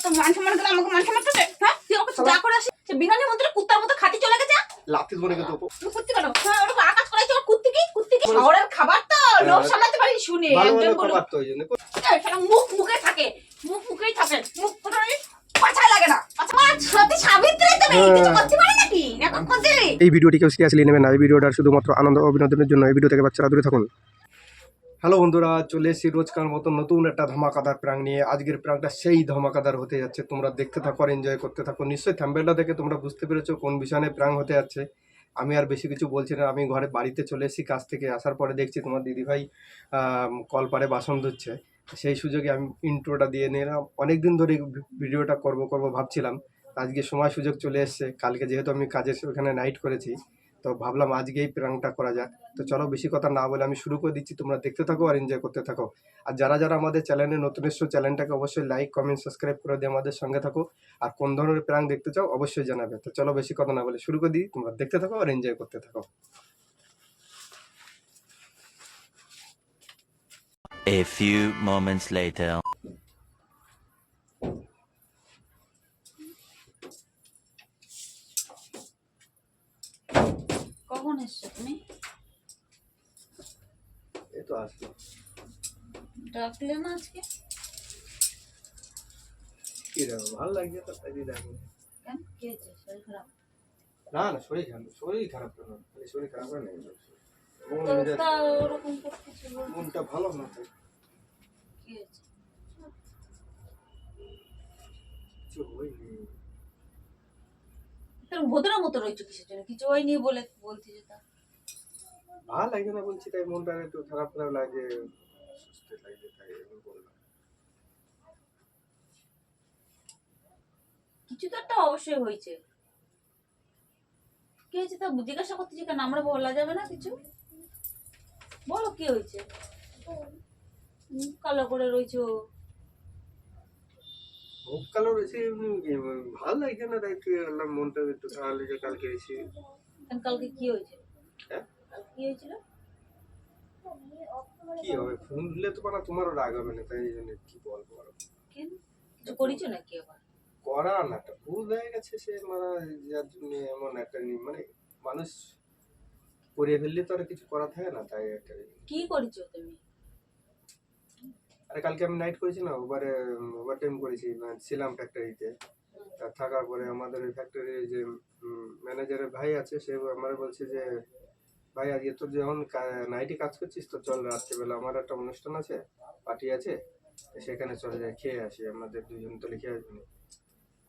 তোর মান সম্মান গেলে আমাকে মান সম্মান করবে? হ্যাঁ তুই আমাকে যা করে আসিস সে বিনা নিমন্ত্রণে কুত্তার মতো খাতি চলে গেছে। লাথি বলে কিন্তু তুই কুত্তি কেন? হ্যাঁ ওরকম আকাশ করাইছে ওর কুত্তি কি শহরের খাবার তো লোক সামলাতে পারি শুনে একজন বলে খাবার তো ওই জন্য এটা মুখে থাকে মুখেই থাকে মুখ কোথায় পাছায় লাগে না আচ্ছা মা সত্যি সাবিত্রী তুমি কিছু করতে পারে নাকি এখন করতে এই ভিডিওটি কেউ সিরিয়াসলি নেবেন না। এই ভিডিওটা শুধুমাত্র আনন্দ ও বিনোদনের জন্য। এই ভিডিও থেকে বাচ্চারা দূরে থাকুন। হ্যালো বন্ধুরা, চলে এসেছি রোজকার মতো নতুন একটা ধামাকাদার প্র্যাঙ্ক নিয়ে। আজকের প্র্যাঙ্কটা সেই ধামাকাদার হতে যাচ্ছে, তোমরা দেখতে থাকো আর এনজয় করতে থাকো। নিশ্চয়ই থাম্বনেলটা দেখে তোমরা বুঝতে পেরেছো কোন বিষয়ে প্র্যাঙ্ক হতে যাচ্ছে। আমি আর বেশি কিছু বলছি না, আমি বাড়িতে চলে এসেছি। কাজ থেকে আসার পরে দেখছি তোমার দিদিভাই কলপারে বাসন ধুচ্ছে। সেই সুযোগে আমি ইন্ট্রোটা দিয়ে নিলাম। অনেকদিন ধরে ভিডিওটা করব ভাবছিলাম, আজকে সময় সুযোগ চলে এসছে। কালকে যেহেতু আমি কাজের ওখানে নাইট করেছি, তো ভাবলাম আজকেই প্র্যাঙ্কটা করা যাক। তো চলো বেশি কথা না বলে আমি শুরু করে দিচ্ছি, তোমরা দেখতে থাকো আর এনজয় করতে থাকো। আর যারা যারা আমাদের চ্যানেলে নতুন এসছো, চ্যানেলটাকে অবশ্যই লাইক কমেন্ট সাবস্ক্রাইব করে দিয়ে আমাদের সঙ্গে থাকো। আর কোন ধরনের প্র্যাঙ্ক দেখতে চাও অবশ্যই জানাবে। তো চলো বেশি কথা না বলে শুরু করে দিই, তোমরা দেখতে থাকো আর এনজয় করতে থাকো। A few moments later. কখন এসছো তুমি? এই তো আসলো। ডাকলে না আজকে? কি রে, ভালো লাগছে তো তাই দেখো। কেন কি হয়েছে? শরীর খারাপ? না না, শরীর খারাপ কেন? শরীর খারাপ হয় না, তো তা ওরকম করতেছে মনটা ভালো না তাই। কি হয়েছে? কিছু হয়নি। তোর ভোদরা মতো রয়েছে কিসের জন্য? কিছু হয়নি বলে বলছি যেটা ভালো লাগছে না বলছি, তাই মনটা একটু খারাপ খারাপ লাগে, সুস্থ লাগছে তাই আমি বললাম। কিছু তো একটা অবশ্যই হয়েছে। কি হয়েছে তা জিজ্ঞাসা করতেছি কেন? আমরা বলা যাবে না কিছু? বলো কি হয়েছে? কালো করে রয়েছে মুখ কালো রয়েছে, ভালো লাগছে না তাই তুই বললাম মনটা একটু খারাপ লেগে কালকে এসে। কালকে কি হয়েছে? হ্যাঁ কি হয়েছিল? কি হবে, ফোন দিলে তো মানে তোমারও রাগ হবে না, তাই এই জন্য কি বলবো আর। কেন কিছু করেছো নাকি আবার? করা না, একটা ভুল হয়ে গেছে সে মানে, যার জন্য এমন একটা মানে মানুষ করে ফেললে তো আর কিছু করা থাকে না, তাই একটা। কি করেছো তুমি? আরে কালকে আমি নাইট করেছি না, ওভার টাইম করেছি, ছিলাম ফ্যাক্টরিতে। থাকার পরে আমাদের ওই ফ্যাক্টরির যে ম্যানেজারের ভাই আছে, সে আমার বলছে যে ভাই আজকে তোর যখন নাইটে কাজ করছিস তো চল রাত্রিবেলা আমার একটা অনুষ্ঠান আছে, পার্টি আছে, সেখানে চলে যায় খেয়ে আসি, আমাদের দুজন তো লিখে আসবি।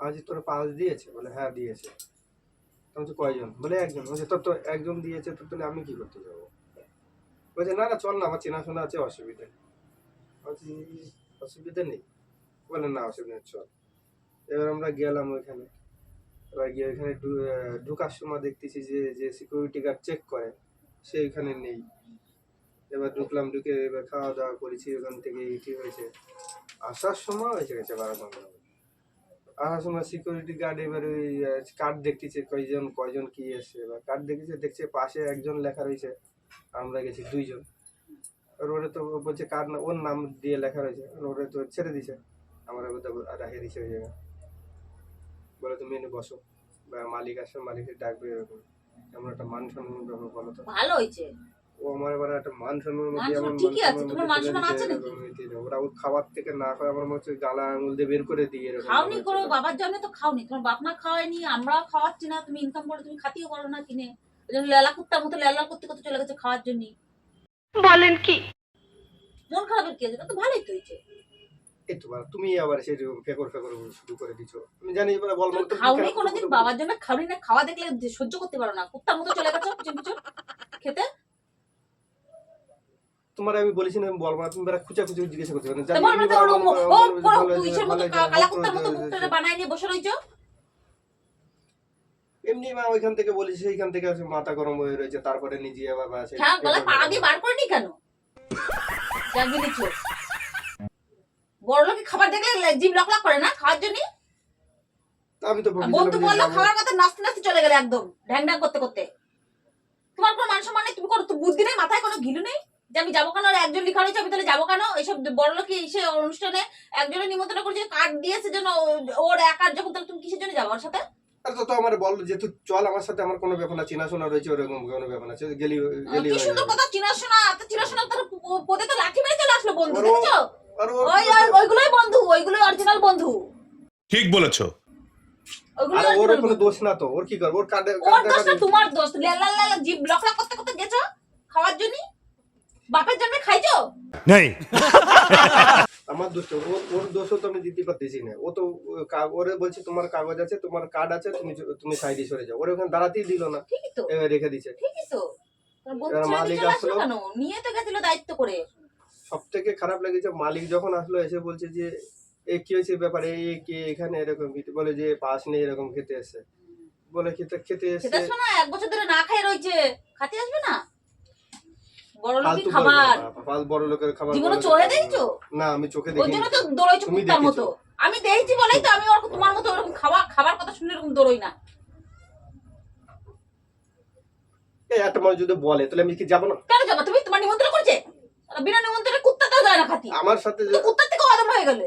আজ তোর পাস দিয়েছে? বলে হ্যাঁ দিয়েছে। বলছে কয়জন? বলে একজন। বলছে তোর তো একজন দিয়েছে, তো তাহলে আমি কি করতে যাবো? বলছে না না চল না, আমার চেনাশোনা আছে, অসুবিধা নেই। বলছি অসুবিধা নেই? বলে না অসুবিধা নেই, চল। এবার আমরা গেলাম ওইখানে। এবার গিয়ে ওইখানে ঢুকার সময় দেখতেছি যে যে সিকিউরিটি গার্ড চেক করে সে ওইখানে নেই। এবার ঢুকলাম, ঢুকে এবার খাওয়া দাওয়া করেছি, ওখান থেকে কি হয়েছে, আসার সময় হয়েছে গেছে 12-15। আসার সময় সিকিউরিটি গার্ড এবার ওই কার্ড দেখতেছে কয়জন কয়জন কি এসছে। এবার কার্ড দেখছে পাশে একজন লেখা রয়েছে, আমরা গেছি 2 জন। আর ওরে তো বলছে কার্ড না, ওর নাম দিয়ে লেখা রয়েছে, ওরে তো ছেড়ে দিছে, আমার রাখে দিছে ওই জায়গায়। বলে তুমি এনে বসো, বা মালিক আসে, মালিকের ডাকবে, এরকম। এমন একটা মান সম্মান ব্যাপার, বলো তো। ভালো হয়েছে। ও আমার এবার একটা মান সম্মান মধ্যে, মান আমার সম্মান ঠিকই আছে, তোমার মান সম্মান আছে নাকি? ওরা ওর খাবার থেকে না খায়, আমার মনে হচ্ছে গালা আঙুল দিয়ে বের করে দিয়ে এরকম। খাওনি করো, বাবার জন্য তো খাওনি, তোমার বাপ মা খাওয়ায়নি, আমরাও খাওয়াচ্ছি না, তুমি ইনকাম করে তুমি খাতিও করো না কিনে, ওই জন্য লেলা কুত্তার মতো লেলা করতে করতে চলে গেছে খাওয়ার জন্য। বলেন কি? মন খারাপের কি আছে? তো ভালোই তো হয়েছে। এই তো তুমি আবার সেরকম ফেকর শুরু করে দিছো, আমি জানি। এবার বলবো তুমি খাওনি কোনোদিন, বাবার জন্য খাওনি না, খাওয়া দেখলে সহ্য করতে পারো না, কুত্তার মতো চলে গেছো পিছন পিছন খেতে। তোমার আমি বলেছি না, আমি বলবো না, তুমি খুঁচা জিজ্ঞাসা করতে পারো। তোমার মতো ও পুরো ইসের মতো কালা কুত্তার মতো মুখটা বানাই নিয়ে বসে রইছো। এমনি মা ওইখান থেকে বলেছি, সেইখান থেকে মাথা গরম হয়ে রয়েছে, তারপরে নিজে আবার হ্যাঁ গলায় পা দিয়ে বার করে নি কেন? জাগিয়ে দিচ্ছো। বড় লোকে খাবার দেখলে জিভ লক লক করে না খাওয়ার জন্য? আমি তো বন্ধু বললো খাওয়ার কথা নাচতে নাচতে চলে গেলে একদম ঢ্যাং ঢ্যাং করতে করতে। তোমার কোনো মান সম্মান নেই, তুমি কোনো বুদ্ধি নেই, মাথায় কোনো ঘিলু নেই, যে আমি যাবো কেন, আর একজন লিখা রয়েছে আমি তাহলে যাবো কেন? এইসব বড় লোক সে অনুষ্ঠানে একজনের নিমন্ত্রণ করেছে, কার্ড দিয়েছে যেন ওর একার, যখন তাহলে তুমি কিসের জন্য যাবো ওর সাথে? আর তো আমার বল যে তুই চল আমার সাথে, আমার কোনো ব্যাপার না, চেনাশোনা রয়েছে ওরকম কোনো ব্যাপার আছে, গেলি গেলি কি হয়ে সুন্দর যাবে। কথা, চিনাশোনা তার পদে তো লাঠি মেরে চলে আসলো বন্ধু, আর ও- দেখেছো? আর ওর ওইগুলোই বন্ধু, ওইগুলোই অরিজিনাল বন্ধু, ঠিক বলেছো। ওইগুলোই আর ওর original কোনো বন্ধু। দোষ না তো, ওর কি করবে, ওর কার্ডে ওর দোষ না তোমার দোষ, লেলা লেলা জিভ লকলা করতে করতে গেছো খাওয়ার জন্য, বাপের জন্য খাইছো। নেই আমার দোষ তো, ওর দোষও তো আমি দিতে পারতেছি না। ও তো ওরে বলছে তোমার কাগজ আছে, তোমার কার্ড আছে, তুমি সাইডে সরে যাও, ওরে ওখানে দাঁড়াতেই দিল না, ঠিকই তো, এবার রেখে দিছে। ঠিকই তো, তোর বন্ধু এবার ছেড়ে মালিক দিয়ে চলে আসলো আসলো। কেন? নিয়ে তো গেছিল দায়িত্ব করে। সব থেকে খারাপ লেগেছে মালিক যখন আসলো, এসে বলছে যে এ কি হয়েছে ব্যাপারে, এই কে এখানে এরকম বলে যে পাস নেই এরকম খেতে এসে, বলে খেতে খেতে এসে আসবে না, 1 বছর ধরে না খেয়ে রয়েছে, খাতে আসবে না? বড় লোকের ফালতু খাবার বড় লোকের খাবার জীবনে বড় চোখে লোকের দেখছো? খাবার। না আমি চোখে ওই দেখিনি। জন্য তো দৌড়াইছো তুমি কুত্তার মতো। দেখেছো? আমি দেখছি বলেই তো আমি ওর তোমার মতো ওরকম খাবার কথা শুনে এরকম দৌড়ই না। এই একটা মানুষ যদি বলে তাহলে আমি কি যাবো না? কেন যাবা তুমি? তোমার নিমন্ত্রণ করেছে? বিনা নিমন্ত্রণে কুত্তাটাও যায় না খাতি। আমার সাথে তো কুত্তার থেকে অদম হয়ে গেলে।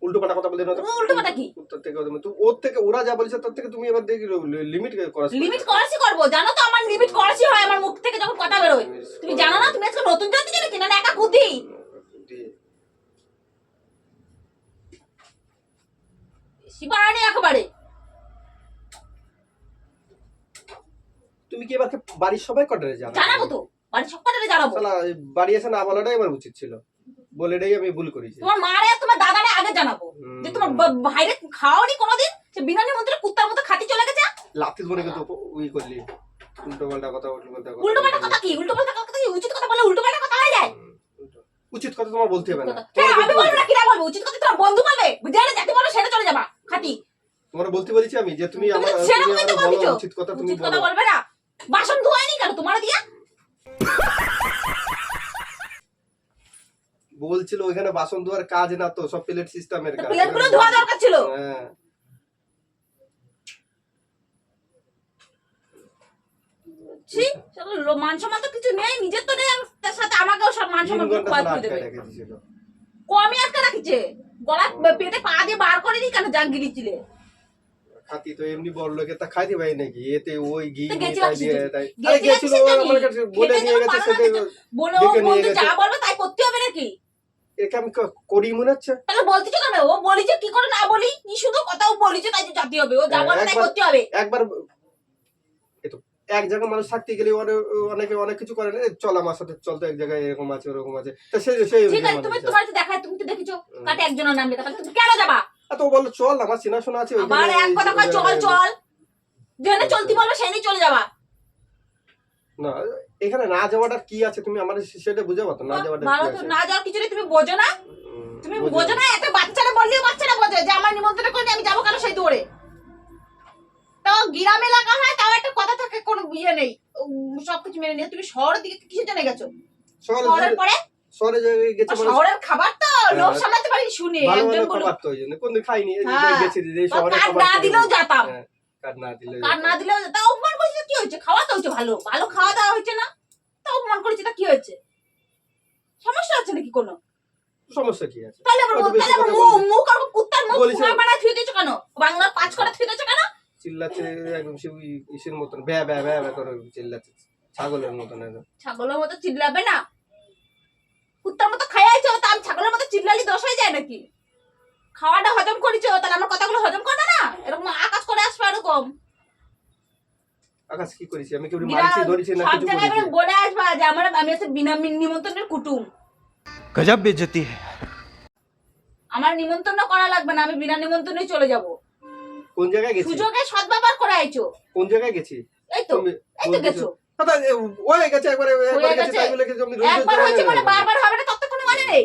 উল্টো পাল্টা কথা বলে না তো। উল্টোপাল্টা কি? কুত্তার থেকে তুই ওর থেকে, ওরা যা বলেছে তার থেকে তুমি এবার দেখি লিমিট করা লিমিট করাসি করবো, জানো তো আমার লিমিট করাসি হয় আমার মুখ থেকে যখন কথা বেরোয়। তুমি জানো না? তুমি আজকে নতুন জানতে চাইলে কিনা একা বুদ্ধি। শিবাড়ি একেবারে। তুমি কি এবার বাড়ির সবাই কটারে জানো? জানাবো তো, বাড়ি সব কটারে জানাবো। শালা বাড়ি এসে না বলাটাই আমার উচিত ছিল, বলেটাই আমি ভুল করেছি। তোমার মারে আর তোমার দাদারে আগে জানাবো যে তোমার ভাইরে খাওয়ানি কোনোদিন, সে বিনা নিমন্ত্রণে কুত্তার মতো খাতি চলে গেছে। লাথি ধরে কিন্তু ওই করলি উল্টো পাল্টা কথা, উল্টো পাল্টা কথা। উল্টো পাল্টা কথা কি? উল্টো পাল্টা কথা কি? উচিত কথা বলে উল্টো পাল্টা কথা হয়ে যায়। উচিত কথা তোমার বলতে হবে না। হ্যাঁ আমি বলবো না, কিরা বলবো? উচিত কথা তোমার বন্ধু বলবে, যেটা যাকে বলো সেটা চলে যাবা খাতি। তোমার বলতে বলেছি আমি যে তুমি আমার সেরকম তো বলো বলছো, উচিত কথা, তুমি উচিত বলো। কথা বলবে না। বাসন ধোয়াইনি কেন তোমার দিয়া? বলছিল ওইখানে বাসন ধোয়ার কাজ না তো, সব প্লেট সিস্টেমের কাজ। প্লেটগুলো ধোয়া দরকার ছিল। হ্যাঁ ছি, চলো মান সম্মান তো কিছু নেই, নিজের তো নেই, আর তার সাথে আমাকেও সব মান 3 সম্মান ঘন্টা খোয়া ধরে দিয়ে দেবে। আটকে রেখে দিয়েছিল। কমই আটকে রাখিছে, গলা পেটে পা দিয়ে বার করে নি কেন জাগ গিলিছিলে? খাতি তো এমনি বড় লোকে তা খাইতে পাই নাকি, এতে ওই ঘি তো নিয়ে গেছিলা তাই দিয়ে কিসের তাই। জন্য? আরে গেছিলা গেছিল কিসের জন্য? আমার কাছে বলে খেতে নিয়ে যেন গেছে, পারো না, সেটাই বলে ও ডেকে নিয়ে বলতে গেছে। যা বলবে তাই করতে হবে নাকি? একে আমি করি মনে হচ্ছে। তাহলে বলতেছো কেন? ও বলিছে কি করে না বলি, কি শুধু কথা ও বলিছে তাই যে জাতি হবে, ও যা বলবে তাই করতে হবে। একবার এই তো এক জায়গায় মানুষ থাকতে গেলে অনেকে অনেক কিছু করে না, চল আমার সাথে চল তো এক জায়গায় এরকম আছে ওরকম আছে, তো সেই ঠিক আছে, অনুযায়ী তুমি মানুষ যায়। তোমার তো দেখায়, তুমি তো দেখেছো কাটে একজনের নাম লেখা, তাহলে তুমি কেন যাবা? আর তো বললো চল আমার চেনাশোনা আছে আবার এক কথা কয় চল চল, যেখানে চলতি বলবে সেখানেই চলে যাবা। না এখানে না যাওয়াটা কি আছে তুমি আমার সেটা বুঝে পাতো, না যাওয়াটা ভালো কি তো আছে। না যাওয়ার কিছু নেই, তুমি বোঝো না? তুমি বোঝো না? একটা বাচ্চারা বললেও বাচ্চারা বোঝে যে আমার নিমন্ত্রণ করে আমি যাবো কেন সেই দৌড়ে। তাও গ্রাম এলাকা হয়, তাও একটা কথা থাকে, কোনো ইয়ে নেই, সবকিছু মেনে নিয়ে। তুমি শহরের দিকে কিসের জন্য গেছো? শহরের পরে শহরে গেছে মানুষ শহরের খাবার তো লোভ সামলাতে পারি শুনে ভালো একজন ভালো বলল খাবার তো ওই জন্য কোনদিন খাইনি, এই যে হ্যাঁ। গেছি যে শহরে কার্ড খাবার না খেয়ে দিলেও গেছি। যেতাম, হ্যাঁ, কার্ড না দিলেও কার্ড না যেতাম। দিলেও তা অপমান করেছে, কি হয়েছে? খাওয়া তো হয়েছে, ভালো ভালো খাওয়া দাওয়া হয়েছে না, তা অপমান করেছে, তা কি হয়েছে? সমস্যা আছে নাকি কোনো? সমস্যা কি আছে? তাহলে আবার হয়তো বেশি তাহলে আবার কথা বলেছে। মুখ আর কুত্তার মুখ বলেছে। কুমার বানায় থুয়ে দিয়েছো কেন? বাংলার 5 করে থুয়ে দিয়েছো কেন? চিল্লাচ্ছে একদম সে ওই ইসের মতন ব্যা ব্যা ব্যা ব্যা করে চিল্লাচ্ছে, ছাগলের মতন একদম। ছাগলের মতো চিল্লাবে না, কুত্তার মতো খাইয়াছো, তা আমি ছাগলের মতো চিল্লালি দোষ হয়ে যায় নাকি? খাওয়াটা হজম করেছো, তাহলে আমার কথাগুলো হজম করবে না? এরকম আকাশ করে আসবে এরকম আকাশ কি করেছি আমি, কেউ মারছি ধরেছি না সব কিছু জায়গায় করেছি? বলে আসবা যে আমি হচ্ছে বিনা নিমন্ত্রণের কুটুম। गजब बेइज्जती है। আমার নিমন্ত্রণ করা লাগবে না, আমি বিনা নিমন্ত্রণেই চলে যাব। কোন জায়গায় গেছি? সুযোগে সদ্ব্যবহার করে আইছো। কোন জায়গায় গেছি? এই তো তুমি এই তো বলতেছো। গেছো, কথা ওই গেছে একবারে একবার গেছে গেছে। তাই বলে কিছু আমি রোজ একবার হয়েছে মানে বারবার হবে না, তত কোনো মানে নেই।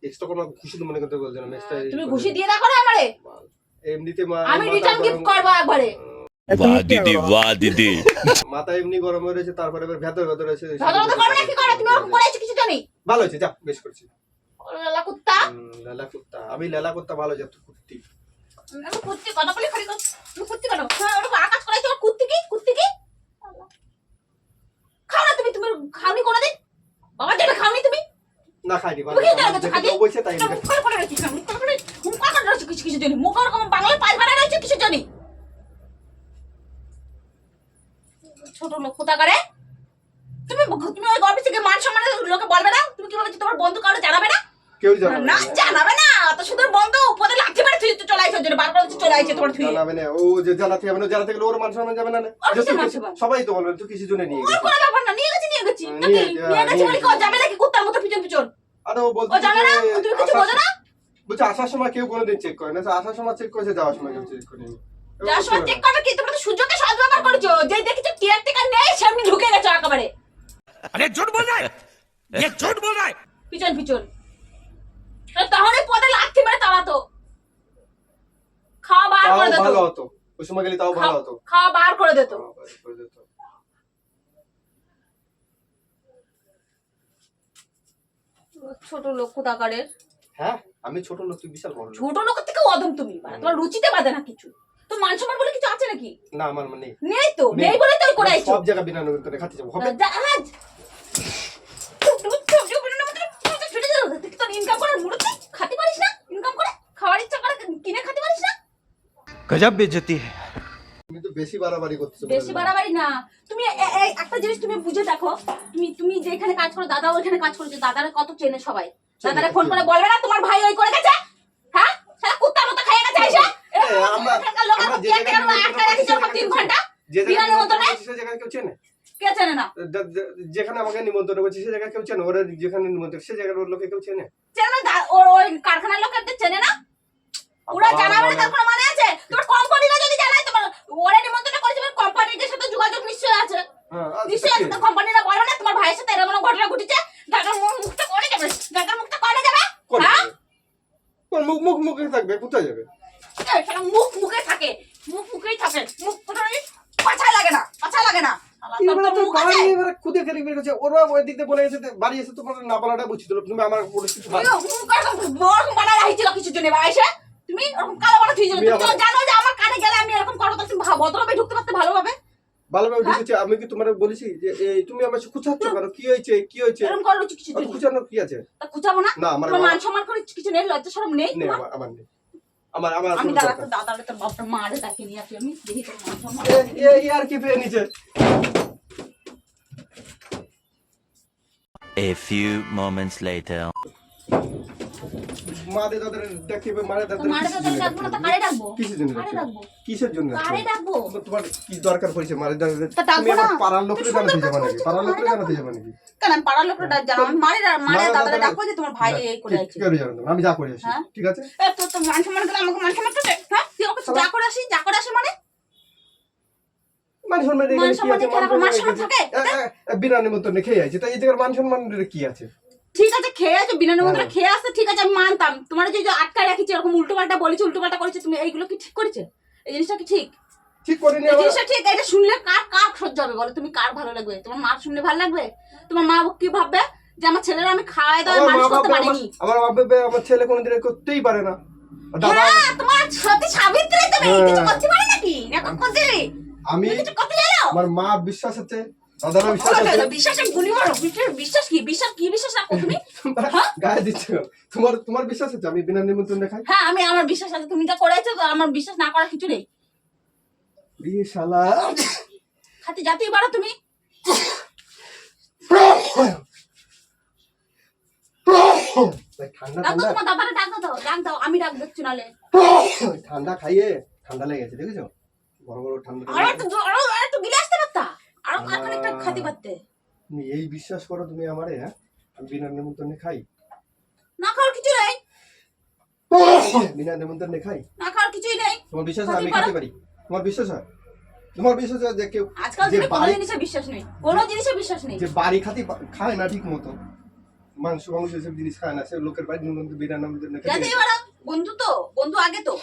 এক্সট্রা কোনো খুশি তো মনে করতে বলছো না এক্সট্রা। তুমি ঘুষি দিয়ে দেখো না আমারে, এমনিতে আমি রিটার্ন গিফট করবো একবারে। वाह दीदी वाह दीदी। মাথা এমনি গরম হয়ে রয়েছে, তারপরে এবার ভেতর ভেতর এসে ধরো তো করবে না, কি করে? তুমি ওরকম করেছো কিছু জানি? ভালো হয়েছে, যা বেশ করছি। লালা কুত্তা, লেলা কুত্তা, আমি লেলা কুত্তা ভালো যা তুই কুত্তি। আমি কুত্তি কথা বলি খালি তুমি কুত্তি কেন? হ্যাঁ ওরকম আকাশ করাইছো, ওর কুত্তি কি? কুত্তি কি? খাও না তুমি, তুমি খাওনি কোনোদিন? বাবার জন্য খাওনি তুমি? না খাইনি, তুমি কি জানো তো খাদি? বলছে তাই মুখ করে রয়েছে, মুখ করে রয়েছে কিছু জানি, মুখ ওরকম বাংলায় পাঁচ বাড়া রয়েছে কিছু জানি। ছোট লোক কোথা করে তুমি তুমি ওই গর্বে থেকে মান সম্মানের লোকে বলবে না? তুমি কি ভাবছো তোমার বন্ধু কারো জানাবে না? কেউ জানে না জানাবে না, তো শুধু বন্ধু উপরে লাঠি মারে তুই চলে আইছো জন্য বারবার চলে আইছে তোমার তুই। জানাবে না, ও যে জানাতে হবে না, জানাতে গেলে ওর মান সম্মান যাবে না। সবাই তো বলবে তুই কিছু জন্য নিয়ে ওর গেছিস। কোনো ব্যাপার না, নিয়ে গেছি নিয়ে গেছি বলি কেউ যাবে নাকি কুত্তার মতো পিছন পিছন? আরে ও বলতে ও জানে না, তুমি কিছু বোঝো না? বলছে আসার সময় কেউ কোনোদিন চেক করে না, আসার সময় চেক করেছে, যাওয়ার সময় কেউ চেক করেনি। যার সময় চেক করবে কি? তোমরা তো সূর্যকে সদ্ব্যবহার করেছো, যেই দেখেছো টিয়ার টিকা নেই সামনে ঢুকে গেছো একেবারে। अरे झूठ बोल रहा है ये झूठ बोल रहा है পিছন পিছন তাহলে পদে লাঠি মেরে তাড়াতো। খাওয়া বার তাও করে দিত, ভালো হতো, ওই সময় গেলে তাও ভালো হতো। খাওয়া বার করে দিত। করে দিত। ছোট লোক কোথাকারের। হ্যাঁ আমি ছোট লোক, তুই বিশাল বড় লোক। ছোট লোকের থেকে অদম তুমি, মানে তোমার রুচিতে বাধে না কিছু। তো মান সম্মান বলে কিছু আছে নাকি? না আমার মানে নেই তো, নেই বলে তো করে আইছো। সব জায়গা বিনা নগর করে খাতে যাবো হবে। জাহাজ ইনকাম করার মুড়ে খাতে পারিস না? ইনকাম করে খাওয়ার ইচ্ছা করে কিনে খাতে পারিস না? गजब बेइज्जती है তুমি তো বেশি বাড়াবাড়ি করতেছো। বেশি বাড়াবাড়ি না। তুমি একটা জিনিস তুমি বুঝে দেখো, তুমি যেখানে কাজ করো, দাদা ওইখানে কাজ করছে, দাদারা কত চেনে সবাই। দাদারা ফোন করে বলবে না তোমার ভাই ওই করে গেছে? হ্যাঁ, সারা কুত্তার মতো খাইয়ে গেছে আইসা। এখানকার লোক আমরা যে একটা রাখি যখন 3 ঘন্টা যে বিনা নিমন্ত্রণে। সে জায়গায় কেউ চেনে? কে চেনে না? যেখানে আমাকে নিমন্ত্রণ করছে সে জায়গায় কেউ চেনে? ওরা যেখানে নিমন্ত্রণ সে জায়গার ওর লোকে কেউ চেনে? চেনে না? ওই কারখানার লোকের চেনে না? ওরা জানাবে না, তার কোনো মানে আছে? তোমার কোম্পানিরা যদি জানায়, তোমার ওরা নিমন্ত্রণ করেছে, তোমার কোম্পানির সাথে যোগাযোগ নিশ্চয়ই আছে। নিশ্চয়ই আছে, তো কোম্পানিরা বলে না তোমার ভাইয়ের সাথে এরকম ঘটনা ঘটেছে? গাগার মুখটা করে যাবে, গাগার মুখটা করে যাবে। হ্যাঁ, মুখ মুখে থাকবে, কোথায় যাবে? সেটা মুখ মুখে থাকে, মুখ মুখেই থাকে, মুখ কোথায় পাছা লাগে না, পাছা লাগে না। এবারে তো বাড়ি এবারে খুদে খেলি বের হচ্ছে, ওরা ওই দিক দিয়ে বলে গেছে বাড়ি এসে তোমার না বলাটা বুঝছিল, তুমি আমার পরিস্থিতি কিছু জন্য আইসা তুমি ওরকম কালো বড় থুই তুমি তো জানো যে আমার কানে গেলে আমি এরকম করো, তুমি ভদ্রভাবে ঢুকতে পারতে ভালোভাবে। ভালোভাবে ঢুকেছে, আমি কি তোমার বলেছি যে এই তুমি আমার খুঁচাচ্ছ কেন? কি হয়েছে কি হয়েছে? এরকম করো কিছু জন্য খুঁচানো কি আছে? তা খুঁচাবো না? না আমার মান সম্মান করে কিছু নেই, লজ্জা শরম নেই নেই, তোমার? আমার নেই। আমার আমার আমি দাদারে তোর বাপটা মারে তাকে নিয়ে আসি, আমি দেখি তোর মান সম্মান। এই আর কি পেয়ে নিচে। A few moments later মারে দাদার ডাকিবে, মারে দাদার মারে দাদারে ডাকবো না তো কারে ডাকবো? কিসের জন্য কারে ডাকবো? কিসের জন্য কারে ডাকবো? তোমার কি দরকার পড়েছে মারে দাদার? তা ডাকবো তুমি আমার না? পাড়ার লোককে তুই জানাতে সুন্দর যাবে কাজ নাকি? করছিস, পাড়ার লোককে মারে জানাতে যাবে নাকি? কেন আমি পাড়ার লোকটা জানো? আমি মারে দাদারে ডাকবো যে তোমার ভাই এই করে আছে। ঠিক আছে, জানো আমি যা করে আসি, হ্যাঁ? ঠিক আছে? তো মান সম্মান করে আমাকে মান সম্মান করতে, হ্যাঁ? তুই আমাকে যা করে আসি মানে? মান সম্মান মান কি সম্মান আছে? দেখে রাখো, মান সম্মান থাকে? বিনা নিমন্ত্রণে খেয়ে আছে, তাই এই জায়গার মান সম্মান কি আছে? ঠিক আছে, খেয়ে আছো বিনা নিমন্ত্রণে খেয়ে আসতে, ঠিক আছে আমি মানতাম। তোমার যে আটকায় রাখিছে, এরকম উল্টো পাল্টা বলেছে, উল্টো পাল্টা করেছে, তুমি এইগুলো কি ঠিক করেছে? এই জিনিসটা কি ঠিক? ঠিক করে নি এই আমার। জিনিসটা ঠিক? এটা শুনলে কার সহ্য হবে বলো? তুমি কার ভালো লাগবে? তোমার মা শুনলে ভালো লাগবে? তোমার মা কি ভাববে যে আমার ছেলেরা আমি খাওয়াই দাওয়াই আমার মানুষ মা করতে বাবা পারিনি? আমার মা বাবা আমার ছেলে কোনোদিন করতেই পারে না। দাদা হ্যাঁ, তোমার সতী সাবিত্রী তুমি কিছু করতে পারে নাকি? এখন করতে আমি কিছু করতে জানো? আমার মা বিশ্বাস আছে, দাদারা বিশ্বাস আছে। বিশ্বাস আমি গুলি মারো, বিশ্বাস কি বিশ্বাস রাখো তুমি? হ্যাঁ? গায়ে দিচ্ছ, তোমার বিশ্বাস আছে আমি বিনা নিমন্ত্রণে খাই? হ্যাঁ, আমার বিশ্বাস আছে, তুমি যা করেছো তো আমার বিশ্বাস না করার কিছু নেই। এই শালা খাতে যাতেই পারো তুমি। ঠান্ডা ডাক দাও, ঠান্ডা তোমার দাদারে ডাক দাও, আমি ডাক দিচ্ছি নালে। ঠান্ডা খাইয়ে ঠান্ডা লেগেছে, দেখেছো? বড় বড় ঠান্ডা আরো একটু গিলে আসতে পারতা, আরো খানিকটা খাতে পারতে। তুমি এই বিশ্বাস করো তুমি আমারে? হ্যাঁ, আমি বিনা নিমন্ত্রণে খাই? না খাওয়ার কিছু নেই, বিনা নিমন্ত্রণে খাই? না খাওয়ার কিছুই নেই। তোমার বিশ্বাস হয় আমি খেতে পারি? তোমার বিশ্বাস হয়? তোমার বিশ্বাস হয় যে কেউ আজকাল যে দিনে কোনো বাড়ি জিনিসে বিশ্বাস নেই, কোনো জিনিসে বিশ্বাস নেই। যে বাড়ি খায় না ঠিক মতো, মাংস এসব জিনিস খায় না, সে লোকের বাড়ি নিমন্ত্রণ বিনা নিমন্ত্রণে খেতে যাতেই পারো, বন্ধু তো বন্ধু আগে তো,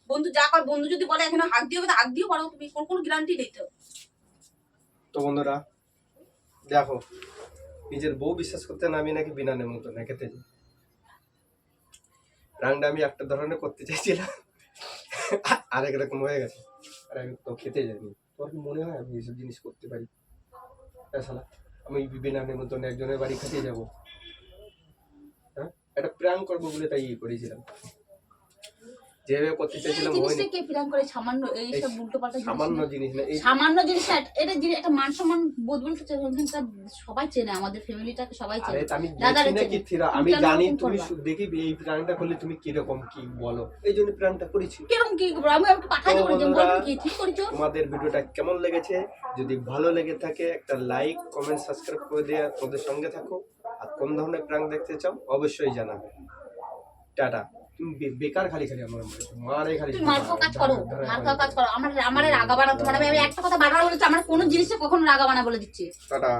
বন্ধু যা কয়, বন্ধু যদি বলে এখানে হাক দিও তো হাক দিও পারো তুমি, কোনো গ্যারান্টি নেই তো। তো বন্ধুরা দেখো, নিজের বউ বিশ্বাস করতে না আমি নাকি বিনা নিমন্ত্রণে খেতে যাই। রান্না আমি একটা ধরনের করতে চাইছিলাম, আরেক রকম হয়ে গেছে, আর আমি তো খেতে যাইনি। তোর কি মনে হয় আমি এইসব জিনিস করতে পারি? শালা আমি বিনা নিমন্ত্রণে একজনের বাড়ি খেতে যাব? হ্যাঁ, একটা প্র্যাঙ্ক করবো বলে তাই করেছিলাম, যেভাবে করতে চাইছিলাম জিনিসটা হয়নি। কে প্ল্যান করে? সামান্য এইসব উল্টোপাল্টা জিনিস সামান্য না। জিনিস না, এই সামান্য জিনিস না, এটা একটা মান সম্মান বোধ বলতে সবাই চেনে, আমাদের ফ্যামিলিটাকে সবাই আরে চেনে। আমি দাদারে দেখছি না চেনে। কি থিরা, তুমি আমি কেন জানি এরকম তুমি করবা? দেখি এই প্র্যাঙ্কটা করলে তুমি কিরকম কি বলো, এই জন্য প্র্যাঙ্কটা করেছি। কিরকম কি করবো? আমি ওকে পাঠাই তো দেবো, যে বন্ধুরা, বলবেন কি ঠিক করেছো। তোমাদের ভিডিওটা কেমন লেগেছে? যদি ভালো লেগে থাকে একটা লাইক কমেন্ট সাবস্ক্রাইব করে দিয়ে ওদের সঙ্গে থাকো। আর কোন ধরনের প্র্যাঙ্ক দেখতে চাও অবশ্যই জানাবে। টাটা। তুমি বেকার খালি খালি আমার মারে খালি তুমি মার খাওয়া কাজ করো, মার খাওয়া কাজ করো। আমার রাগা বানাতে পারবে। আমি একটা কথা বারবার বলেছি, আমার কোনো জিনিসে কখনো রাগা বানা বলে দিচ্ছি। টাটা।